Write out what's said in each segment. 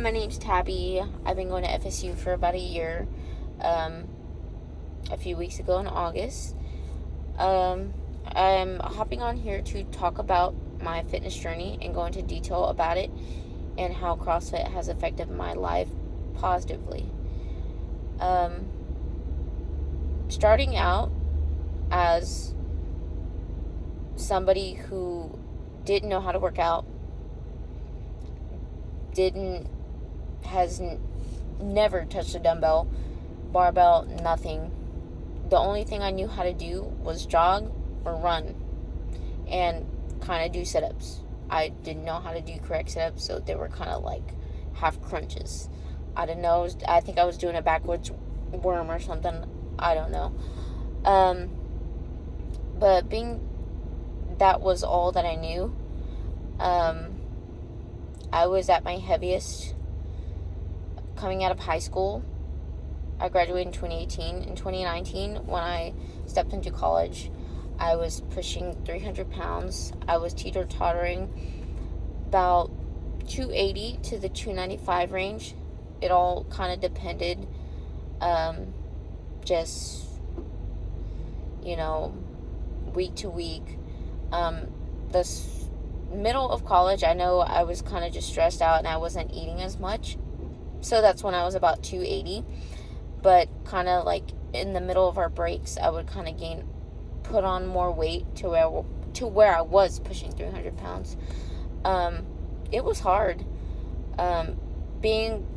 my name's Tabby. I've been going to FSU for about a year. A few weeks ago in August. I'm hopping on here to talk about my fitness journey and go into detail about it and how CrossFit has affected my life positively. Starting out as somebody who didn't know how to work out, has never touched a dumbbell, barbell, nothing. The only thing I knew how to do was jog or run and kind of do sit-ups. I didn't know how to do correct sit-ups, so they were kind of like half crunches. I didn't know. I think I was doing a backwards worm or something. I don't know. But being that was all that I knew, I was at my heaviest coming out of high school. I graduated in 2018. In 2019, when I stepped into college, I was pushing 300 pounds. I was teeter-tottering about 280 to the 295 range. It all kind of depended, just, week to week. The middle of college, I know I was kind of just stressed out and I wasn't eating as much. So that's when I was about 280. But kind of like in the middle of our breaks, I would kind of put on more weight to where I was pushing 300 pounds. It was hard. Being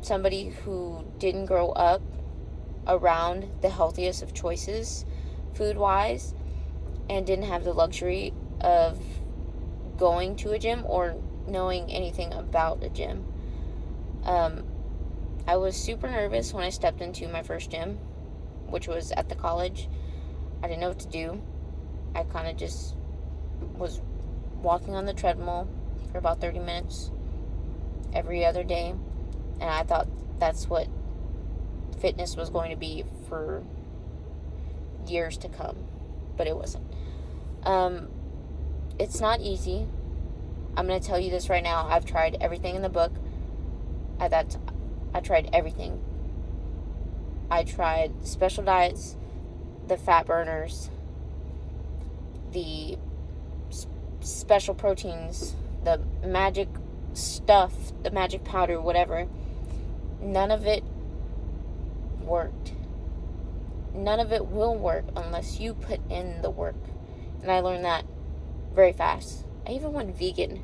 somebody who didn't grow up around the healthiest of choices, food-wise, and didn't have the luxury of going to a gym or knowing anything about a gym. I was super nervous when I stepped into my first gym, which was at the college. I didn't know what to do. I kind of just was walking on the treadmill for about 30 minutes every other day, and I thought that's what fitness was going to be for years to come, but it wasn't. It's not easy. I'm going to tell you this right now. I've tried everything in the book. I tried everything. I tried special diets, the fat burners, the special proteins, the magic stuff, the magic powder, whatever. None of it worked. None of it will work unless you put in the work. And I learned that very fast. I even went vegan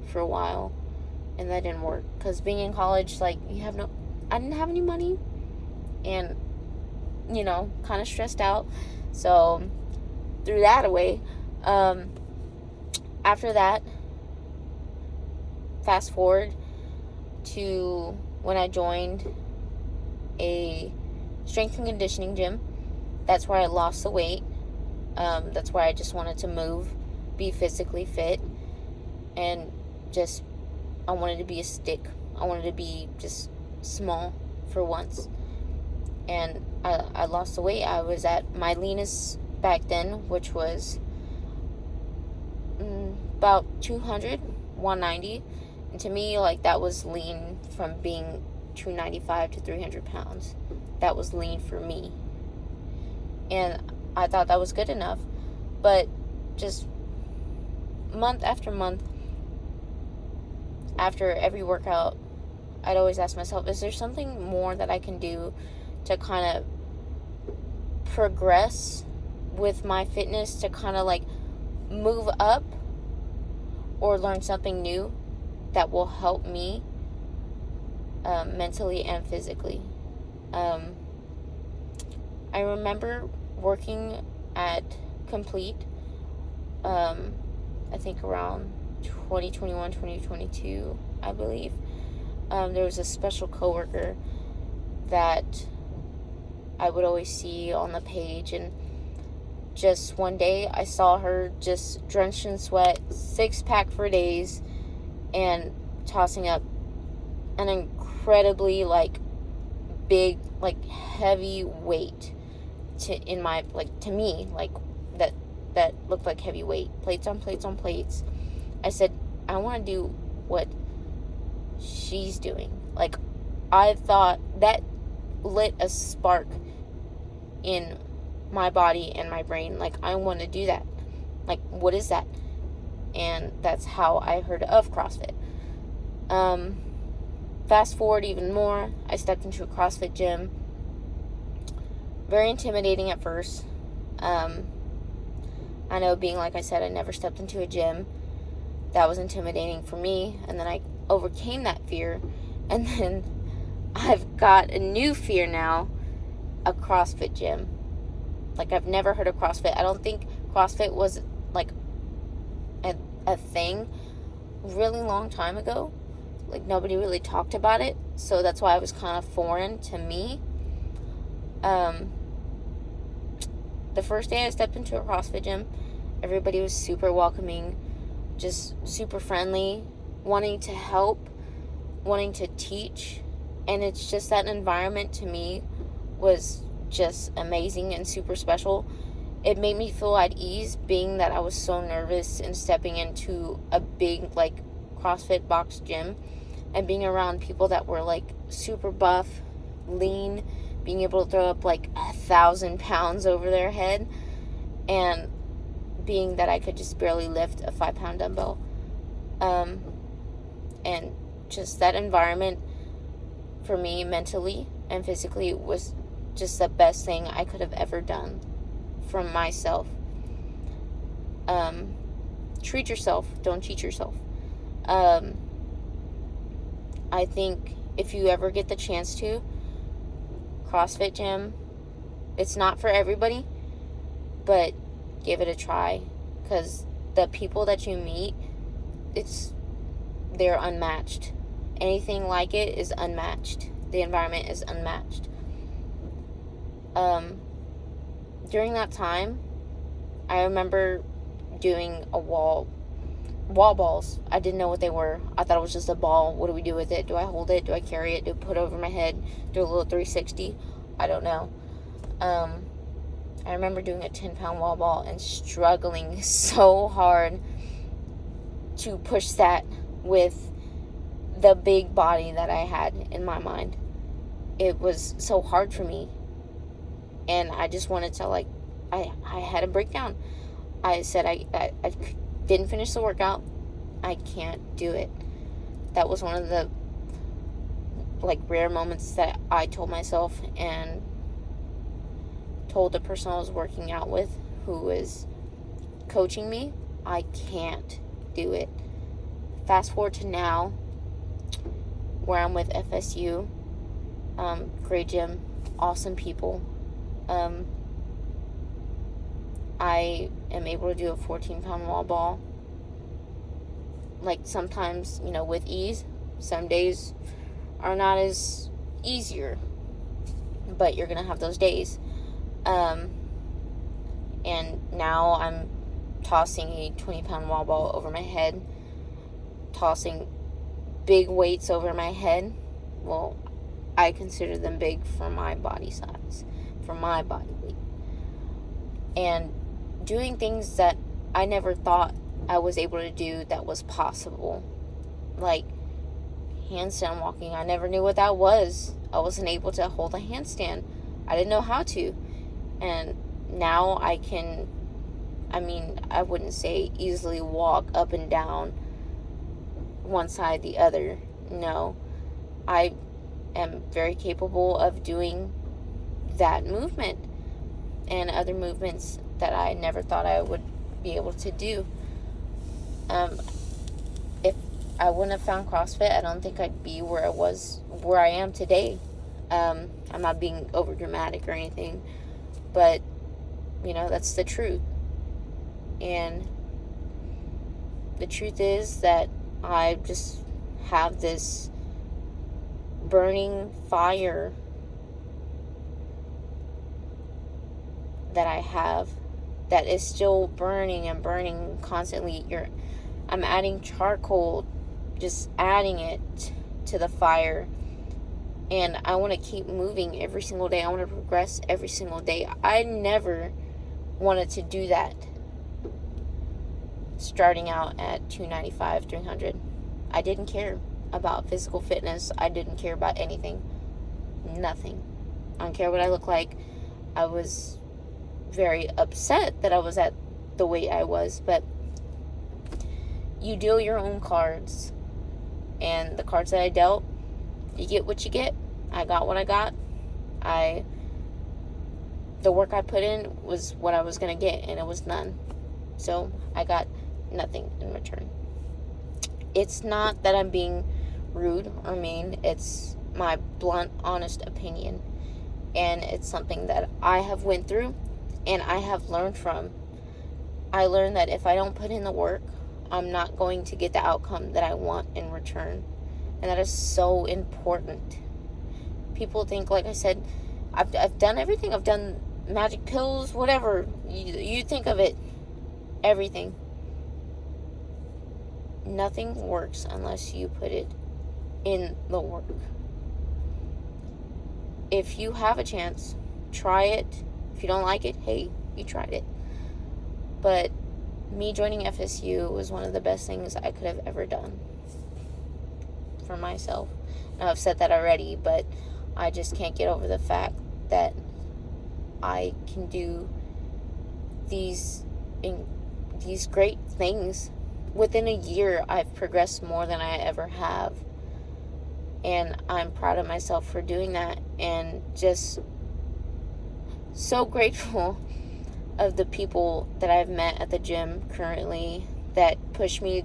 for a while, and that didn't work. Because being in college, I didn't have any money. And, kind of stressed out. So, threw that away. After that, fast forward to when I joined a strength and conditioning gym. That's where I lost the weight. That's where I just wanted to move, be physically fit, and I wanted to be a stick. I wanted to be just small for once. And I lost the weight. I was at my leanest back then, which was about 200, 190. And to me, that was lean from being 295 to 300 pounds. That was lean for me. And I thought that was good enough. But just month after month, after every workout, I'd always ask myself, is there something more that I can do to kind of progress with my fitness, to kind of move up or learn something new that will help me mentally and physically. I remember working at Complete, I think around 2021, 2022, I believe. There was a special coworker that I would always see on the page, and just one day I saw her just drenched in sweat, 6-pack for days, and tossing up an incredibly big, heavy weight to me, that looked like heavy weight, plates on plates on plates. I said, I want to do what she's doing. Like, I thought that lit a spark in my body and my brain. Like, I want to do that. Like, what is that? And that's how I heard of CrossFit. Fast forward even more, I stepped into a CrossFit gym. Very intimidating at first. I know, being, like I said, I never stepped into a gym. That was intimidating for me. And then I overcame that fear. And then I've got a new fear now, a CrossFit gym. Like, I've never heard of CrossFit. I don't think CrossFit was, like, a thing really long time ago. Like, nobody really talked about it. So that's why it was kind of foreign to me. The first day I stepped into a CrossFit gym, everybody was super welcoming, just super friendly, wanting to help, wanting to teach. And it's just that environment to me was just amazing and super special. It made me feel at ease, being that I was so nervous in stepping into a big, like, CrossFit box gym, and being around people that were, like, super buff, lean, being able to throw up, like, 1,000 pounds over their head, and being that I could just barely lift a 5-pound dumbbell. And just that environment for me, mentally and physically, was just the best thing I could have ever done for myself. Treat yourself, don't cheat yourself. I think if you ever get the chance to, CrossFit gym, it's not for everybody, but give it a try, because the people that you meet, they're unmatched. Anything like it is unmatched. The environment is unmatched. During that time, I remember doing wall balls. I didn't know what they were. I thought it was just a ball. What do we do with it? Do I hold it? Do I carry it? Do I put it over my head? Do a little 360? I don't know. I remember doing a 10-pound wall ball and struggling so hard to push that with the big body that I had in my mind. It was so hard for me. And I just wanted to, like, I had a breakdown. I said I didn't finish the workout. I can't do it. That was one of the, like, rare moments that I told myself and told the person I was working out with, who was coaching me, I can't do it. Fast forward to now, where I'm with FSU. Great gym, awesome people. I am able to do a 14-pound wall ball. Like, sometimes, with ease. Some days are not as easier, but you're going to have those days. And now I'm tossing a 20-pound wall ball over my head, tossing big weights over my head. Well, I consider them big for my body size, for my body weight. And doing things that I never thought I was able to do that was possible. Like handstand walking. I never knew what that was. I wasn't able to hold a handstand. I didn't know how to. And now I can, I wouldn't say easily walk up and down one side the other. No. I am very capable of doing that movement and other movements that I never thought I would be able to do. If I wouldn't have found CrossFit, I don't think I'd be where I am today. I'm not being over dramatic or anything, but that's the truth. And the truth is that I just have this burning fire that I have that is still burning and burning constantly. I'm adding charcoal, just adding it to the fire. And I want to keep moving every single day. I want to progress every single day. I never wanted to do that starting out at 295, 300. I didn't care. about physical fitness. I didn't care about anything. Nothing. I don't care what I look like. I was very upset that I was at the weight I was, but you deal your own cards. And the cards that I dealt, you get what you get. I got what I got. The work I put in was what I was going to get, and it was none. So I got nothing in return. It's not that I'm being rude or mean. It's my blunt, honest opinion. And it's something that I have went through and I have learned from. I learned that if I don't put in the work, I'm not going to get the outcome that I want in return. And that is so important. People think, like I said, I've done everything. I've done magic pills, whatever. You think of it. Everything. Nothing works unless you put it in the work. If you have a chance, try it. If you don't like it, hey, you tried it. But me joining FSU was one of the best things I could have ever done for myself. Now, I've said that already, but I just can't get over the fact that I can do these great things. Within a year, I've progressed more than I ever have. And I'm proud of myself for doing that. And just so grateful of the people that I've met at the gym currently that push me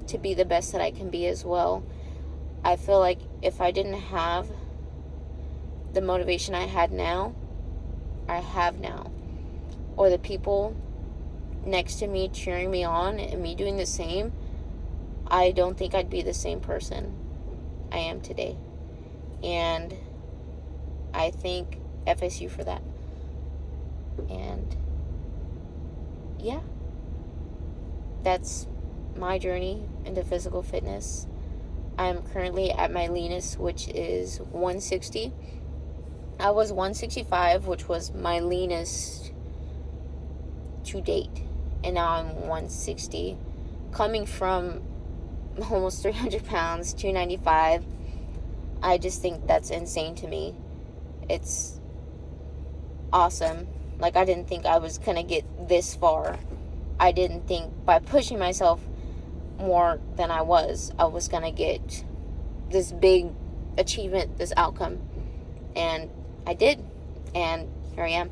to be the best that I can be as well. I feel like if I didn't have the motivation I have now, or the people next to me cheering me on and me doing the same, I don't think I'd be the same person I am today. And I thank FSU for that. And yeah, that's my journey into physical fitness. I'm currently at my leanest, which is 160. I was 165, which was my leanest to date. And now I'm 160. Coming from almost 300 pounds, 295, I just think that's insane to me. It's awesome. Like, I didn't think I was going to get this far. I didn't think by pushing myself more than I was going to get this big achievement, this outcome. And I did. And here I am.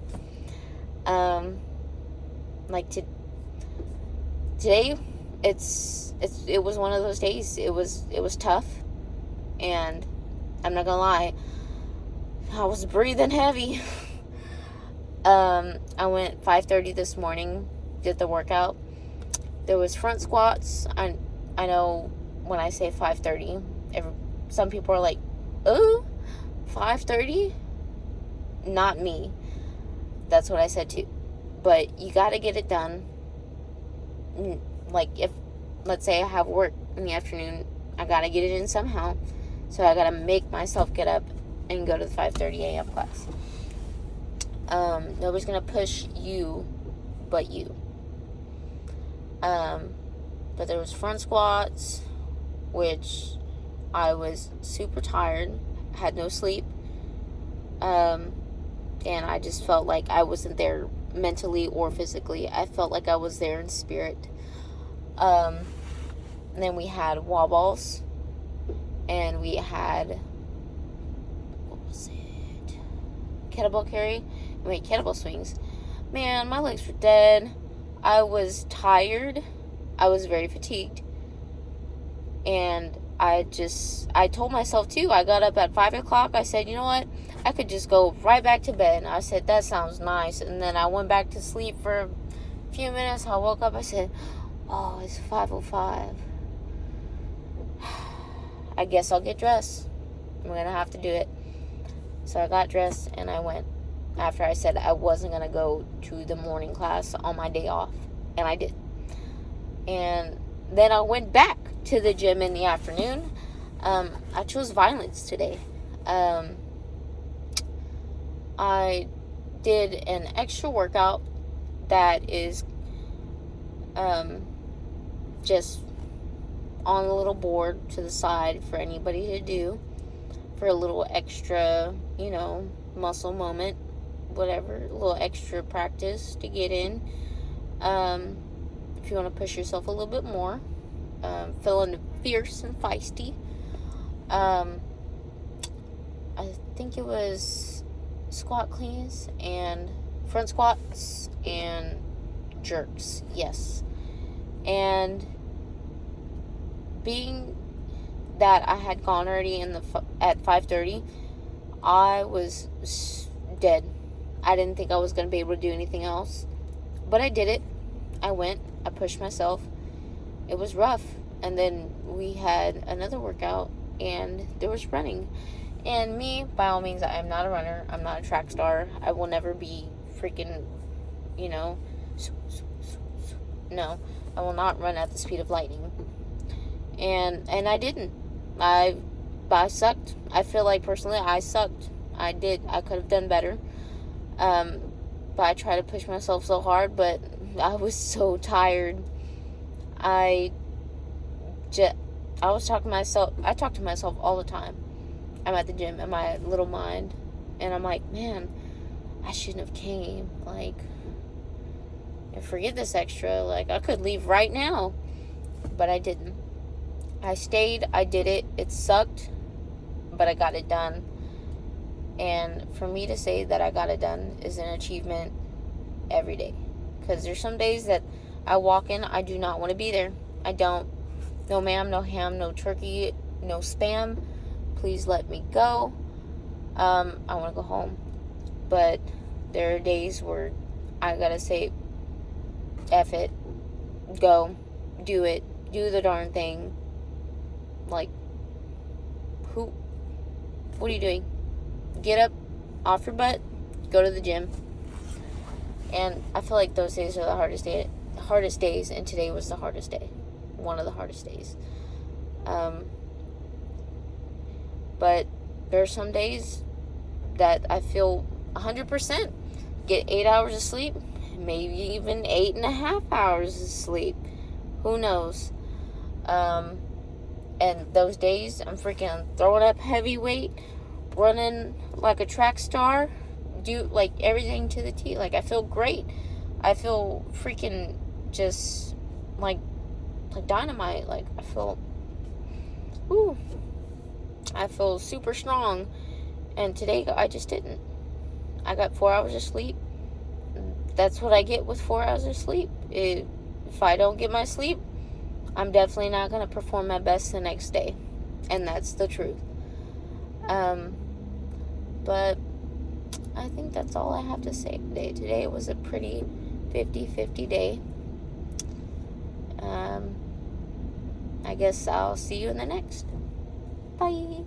Today, it was one of those days. It was tough. And I'm not going to lie, I was breathing heavy. I went 5:30 this morning, did the workout. There was front squats. I know when I say 5:30, some people are like, "Oh, 5:30?" Not me. That's what I said too. But you got to get it done. Like, if, let's say I have work in the afternoon, I got to get it in somehow. So I got to make myself get up and go to the 5:30 a.m. class. Nobody's going to push you but you. But there was front squats, which I was super tired, had no sleep. And I just felt like I wasn't there mentally or physically. I felt like I was there in spirit. And then we had wall balls. And we had, what was it? Kettlebell carry. Wait, kettlebell swings. Man, my legs were dead. I was tired. I was very fatigued. And I told myself too, I got up at 5 o'clock. I said, you know what? I could just go right back to bed. And I said, that sounds nice. And then I went back to sleep for a few minutes. I woke up. I said, oh, it's 5:05. I guess I'll get dressed. I'm going to have to do it. So I got dressed and I went. After I said I wasn't going to go to the morning class on my day off. And I did. And then I went back to the gym in the afternoon. I chose violence today. I did an extra workout that is just on a little board to the side for anybody to do for a little extra, muscle moment, whatever, a little extra practice to get in. If you want to push yourself a little bit more, feeling fierce and feisty. I think it was squat cleans and front squats and jerks, yes. And being that I had gone already at 5:30, I was dead. I didn't think I was going to be able to do anything else, but I did it. I went, I pushed myself. It was rough. And then we had another workout, and there was running. And me, by all means, I am not a runner. I'm not a track star. I will never be freaking, no, I will not run at the speed of lightning. And I didn't. I sucked. I feel like personally I sucked. I did. I could have done better. But I tried to push myself so hard, but I was so tired. I was talking to myself. I talk to myself all the time. I'm at the gym in my little mind, and I'm like, man, I shouldn't have came. Like, and forget this extra. Like, I could leave right now, but I didn't. I stayed. I did it. It sucked, but I got it done. And for me to say that I got it done is an achievement every day. Because there's some days that I walk in, I do not want to be there. I don't. No ma'am, no ham, no turkey, no spam. Please let me go. I want to go home. But there are days where I gotta say, F it. Go. Do it. Do the darn thing. Like, what are you doing? Get up, off your butt, go to the gym. And I feel like those days are the hardest days, and today was the hardest day. One of the hardest days. But there are some days that I feel 100%. Get 8 hours of sleep, maybe even 8.5 hours of sleep. Who knows? And those days, I'm freaking throwing up heavy weight, running like a track star, do like everything to the T. Like, I feel great. I feel freaking just like dynamite. Like, I feel super strong. And today I just didn't. I got 4 hours of sleep. That's what I get with 4 hours of sleep. If I don't get my sleep, I'm definitely not going to perform my best the next day. And that's the truth. But I think that's all I have to say today. Today was a pretty 50-50 day. I guess I'll see you in the next. Bye.